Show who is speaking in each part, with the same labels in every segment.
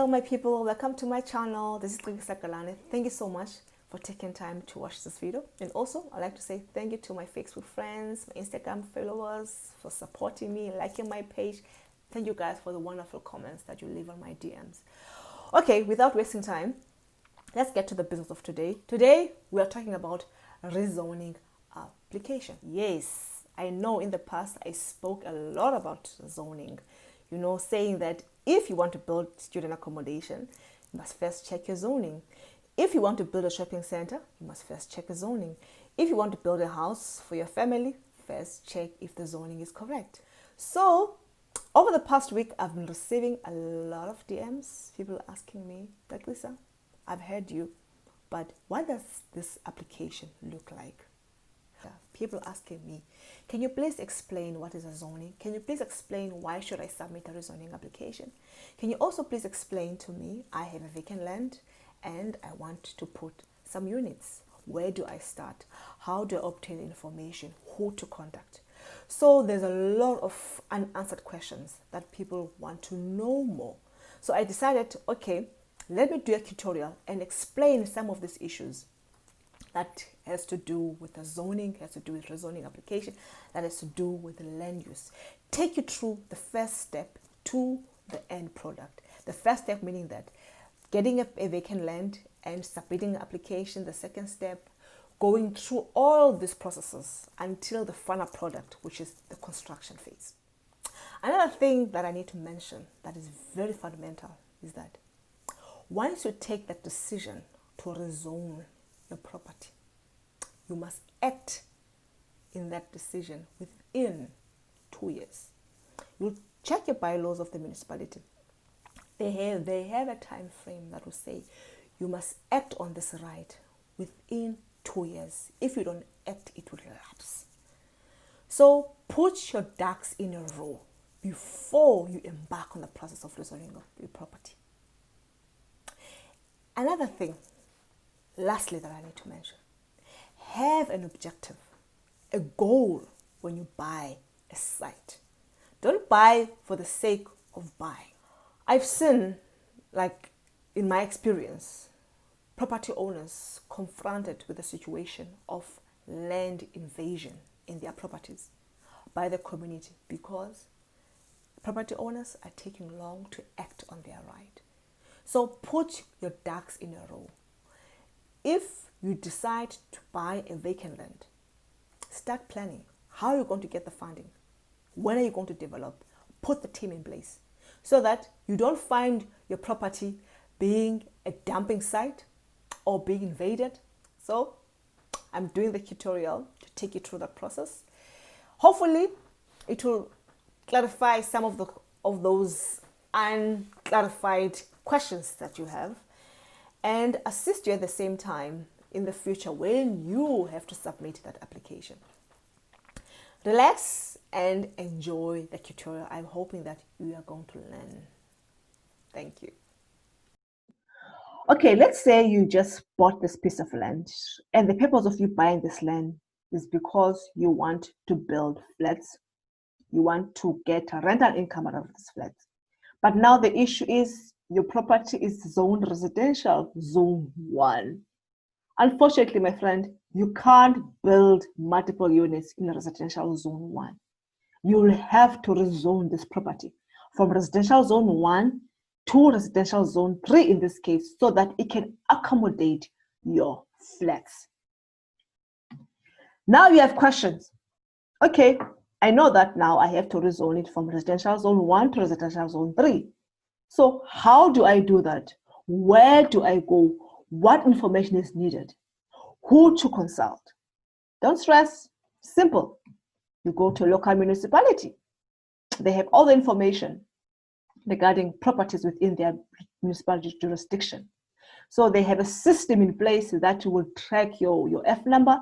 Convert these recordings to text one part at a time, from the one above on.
Speaker 1: Hello my people, welcome to my channel. This is Sakalane. Thank you so much for taking time to watch this video, and also I'd like to say thank you to my Facebook friends, my Instagram followers for supporting me, liking my page. Thank you guys for the wonderful comments that you leave on my DMs. Okay, without wasting time, let's get to the business of today. Today we are talking about rezoning application. Yes, I know in the past I spoke a lot about zoning, saying that if you want to build student accommodation, you must first check your zoning. If you want to build a shopping center, you must first check your zoning. If you want to build a house for your family, first check if the zoning is correct. So over the past week, I've been receiving a lot of DMs, people asking me, like, Lisa, I've heard you, but what does this application look like? People asking me, can you please explain what is a zoning? Can you please explain why should I submit a rezoning application? Can you also please explain to me, I have a vacant land and I want to put some units. Where do I start? How do I obtain information? Who to contact? So there's a lot of unanswered questions that people want to know more. So I decided, okay, let me do a tutorial and explain some of these issues that has to do with the zoning, has to do with rezoning application, that has to do with the land use. Take you through the first step to the end product. The first step meaning that getting a vacant land and submitting an application. The second step, going through all these processes until the final product, which is the construction phase. Another thing that I need to mention that is very fundamental is that once you take that decision to rezone your property, you must act in that decision within 2 years. You'll check your bylaws of the municipality. They have a time frame that will say you must act on this right within 2 years. If you don't act, it will lapse. So put your ducks in a row before you embark on the process of rezoning your property. Another thing, lastly, that I need to mention, have an objective, a goal when you buy a site. Don't buy for the sake of buying. I've seen, like in my experience, property owners confronted with the situation of land invasion in their properties by the community because property owners are taking long to act on their right. So put your ducks in a row. If you decide to buy a vacant land, start planning. How are you going to get the funding? When are you going to develop? Put the team in place so that you don't find your property being a dumping site or being invaded. So I'm doing the tutorial to take you through that process. Hopefully it will clarify some of those unclarified questions that you have and assist you at the same time in the future when you have to submit that application. Relax and enjoy the tutorial. I'm hoping that you are going to learn. Thank you. Okay, let's say you just bought this piece of land and the purpose of you buying this land is because you want to build flats. You want to get a rental income out of this flat. But now the issue is your property is zoned residential, zone 1. Unfortunately, my friend, you can't build multiple units in residential zone 1. You'll have to rezone this property from residential zone 1 to residential zone 3 in this case, so that it can accommodate your flats. Now you have questions. Okay, I know that now I have to rezone it from residential zone 1 to residential zone 3. So how do I do that? Where do I go? What information is needed? Who to consult? Don't stress. Simple. You go to a local municipality. They have all the information regarding properties within their municipality jurisdiction. So they have a system in place that will track your F number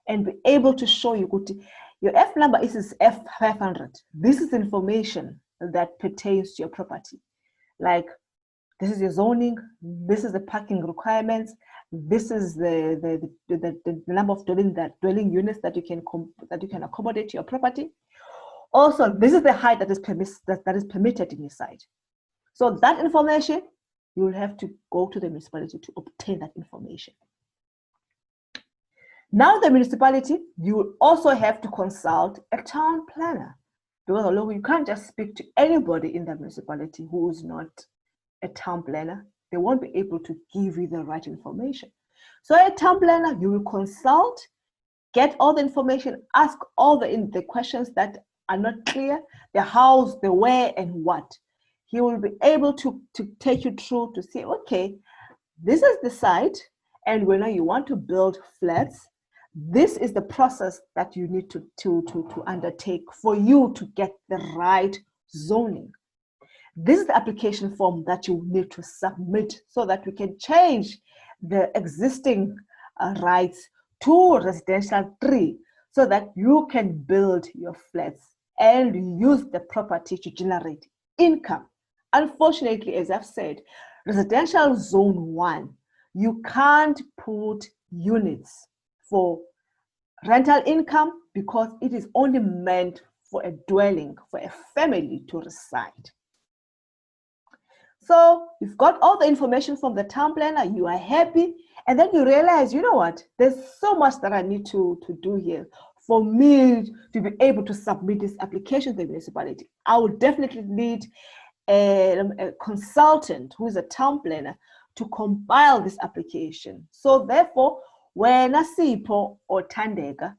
Speaker 1: and be able to show you your F number is F500. This is information that pertains to your property. Like, this is your zoning, this is the parking requirements, this is the number of dwelling units that you can accommodate to your property. Also, this is the height that is permitted in your site. So that information you will have to go to the municipality to obtain that information. Now the municipality, you will also have to consult a town planner, because although you can't just speak to anybody in the municipality who is not a town planner, they won't be able to give you the right information. So a town planner, you will consult, get all the information, ask all the questions that are not clear, the hows, the where, and what. He will be able to take you through to say, okay, this is the site, and when you want to build flats, this is the process that you need to undertake for you to get the right zoning. This is the application form that you need to submit so that we can change the existing rights to residential 3 so that you can build your flats and use the property to generate income. Unfortunately, as I've said, residential zone 1, you can't put units for rental income because it is only meant for a dwelling, for a family to reside. So you've got all the information from the town planner, you are happy, and then you realize, you know what, there's so much that I need to do here for me to be able to submit this application to the municipality. I would definitely need a consultant who is a town planner to compile this application. So therefore, when Sipho or Tandega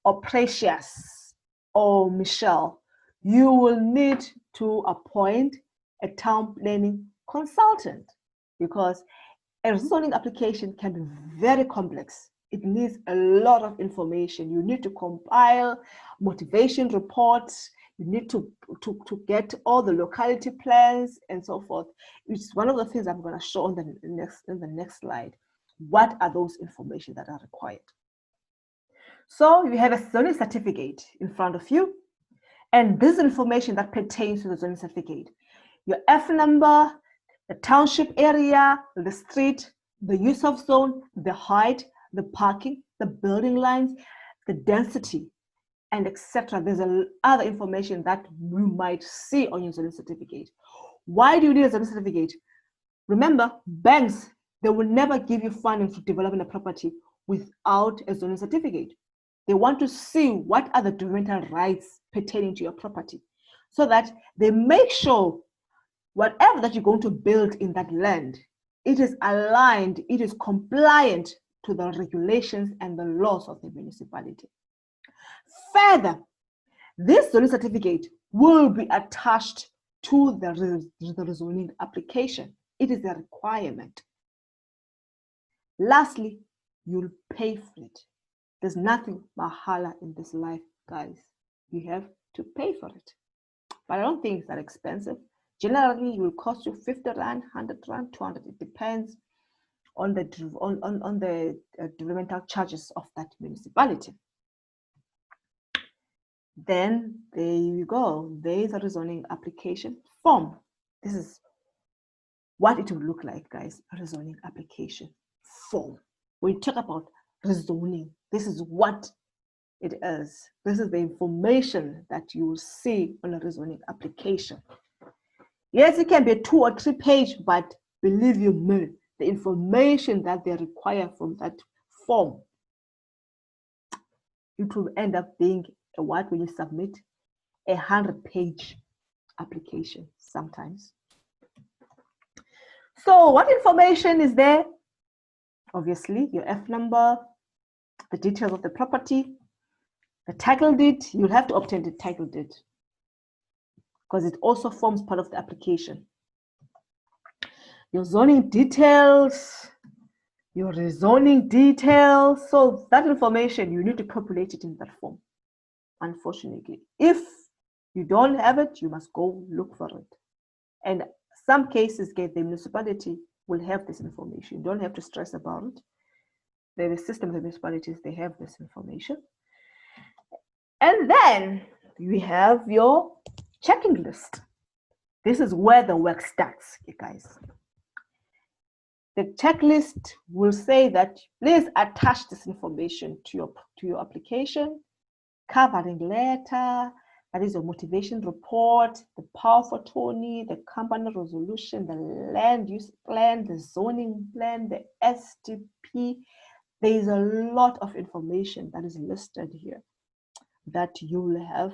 Speaker 1: or Precious or Michelle, you will need to appoint a town planning consultant, because a rezoning application can be very complex. It needs a lot of information. You need to compile motivation reports. You need to get all the locality plans and so forth. It's one of the things I'm going to show on the next slide. What are those information that are required? So you have a zoning certificate in front of you, and this information that pertains to the zoning certificate: your F number, the township area, the street, the use of zone, the height, the parking, the building lines, the density, and etc. There's other information that you might see on your zoning certificate. Why do you need a zoning certificate? Remember, banks, they will never give you funding for developing a property without a zoning certificate. They want to see what are the developmental rights pertaining to your property, so that they make sure whatever that you're going to build in that land, it is aligned, it is compliant to the regulations and the laws of the municipality. Further, this zoning certificate will be attached to the rezoning application. It is a requirement. Lastly, you'll pay for it. There's nothing mahala in this life, guys. You have to pay for it. But I don't think it's that expensive. Generally, it will cost you 50 Rand, 100 Rand, 200. It depends on the developmental charges of that municipality. Then there you go. There is a rezoning application form. This is what it will look like, guys. A rezoning application form. When you talk about rezoning, this is what it is. This is the information that you will see on a rezoning application. Yes, it can be a 2 or 3 page, but believe you me, the information that they require from that form, it will end up being when you submit 100-page application sometimes. So what information is there? Obviously, your F number, the details of the property, the title deed. You'll have to obtain the title deed because it also forms part of the application. Your zoning details, your rezoning details. So that information, you need to populate it in that form. Unfortunately, if you don't have it, you must go look for it. And some cases, the municipality will have this information. You don't have to stress about it. The system of the municipalities, they have this information. And then we have your checking list. This is where the work starts, you guys. The checklist will say that please attach this information to your application, covering letter, That is your motivation report, the power of attorney, the company resolution, the land use plan, the zoning plan, the SDP. There is a lot of information that is listed here that you will have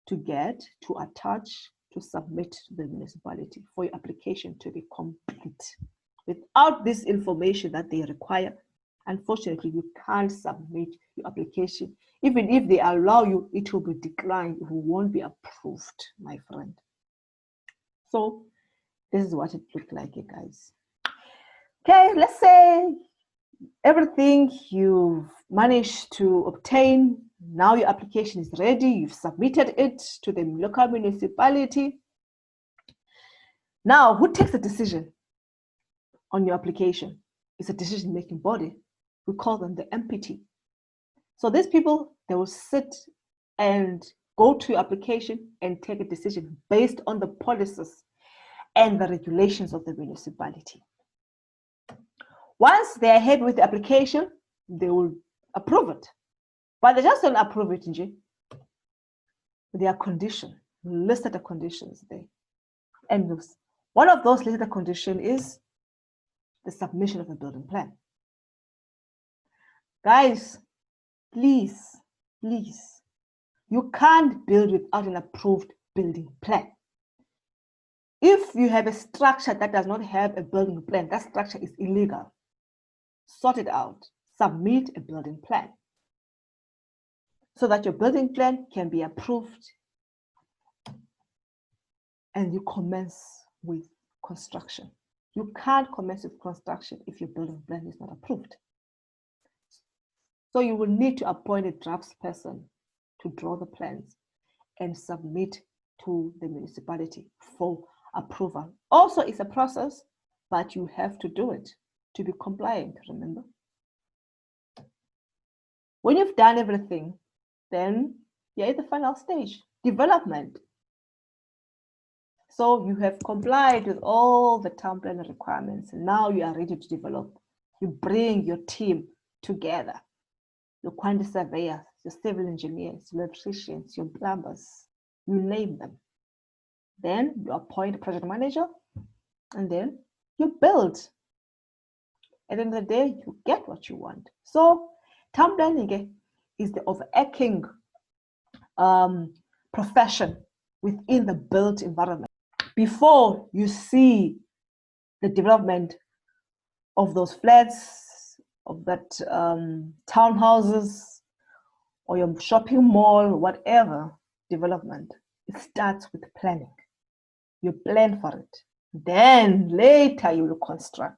Speaker 1: to get, to attach, to submit to the municipality for your application to be complete. Without this information that they require, unfortunately, you can't submit your application. Even if they allow you, it will be declined. It won't be approved, my friend. So this is what it looked like, you guys. Okay, let's say everything you've managed to obtain, now your application is ready, you've submitted it to the local municipality. Now, who takes the decision on your application? It's a decision-making body. We call them the MPT. So these people, they will sit and go to your application and take a decision based on the policies and the regulations of the municipality. Once they're ahead with the application, they will approve it. But they just don't approve it, Nji. There are conditions, listed conditions there. And one of those listed conditions is the submission of a building plan. Guys, please, you can't build without an approved building plan. If you have a structure that does not have a building plan, that structure is illegal. Sort it out. Submit a building plan so that your building plan can be approved and you commence with construction. You can't commence with construction if your building plan is not approved. So you will need to appoint a draftsperson to draw the plans and submit to the municipality for approval. Also, it's a process, but you have to do it to be compliant, remember? When you've done everything, then you're at the final stage, development. So you have complied with all the town plan requirements. And now you are ready to develop. You bring your team together, your quantity surveyors, your civil engineers, your electricians, your plumbers, you name them. Then you appoint a project manager, and then you build. At the end of the day, you get what you want. So town planning is the overarching profession within the built environment. Before you see the development of those flats, of that townhouses, or your shopping mall, whatever development, it starts with planning. You plan for it. Then later you will construct.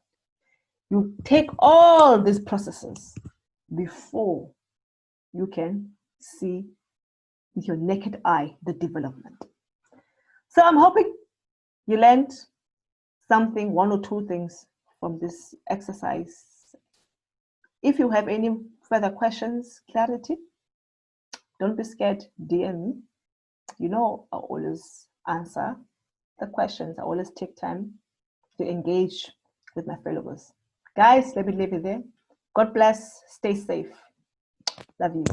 Speaker 1: You take all these processes before you can see with your naked eye the development. So I'm hoping you learned something, one or two things from this exercise. If you have any further questions, clarity, don't be scared, DM me. You know, I always answer the questions. I always take time to engage with my followers. Guys, let me leave it there. God bless. Stay safe. Love you.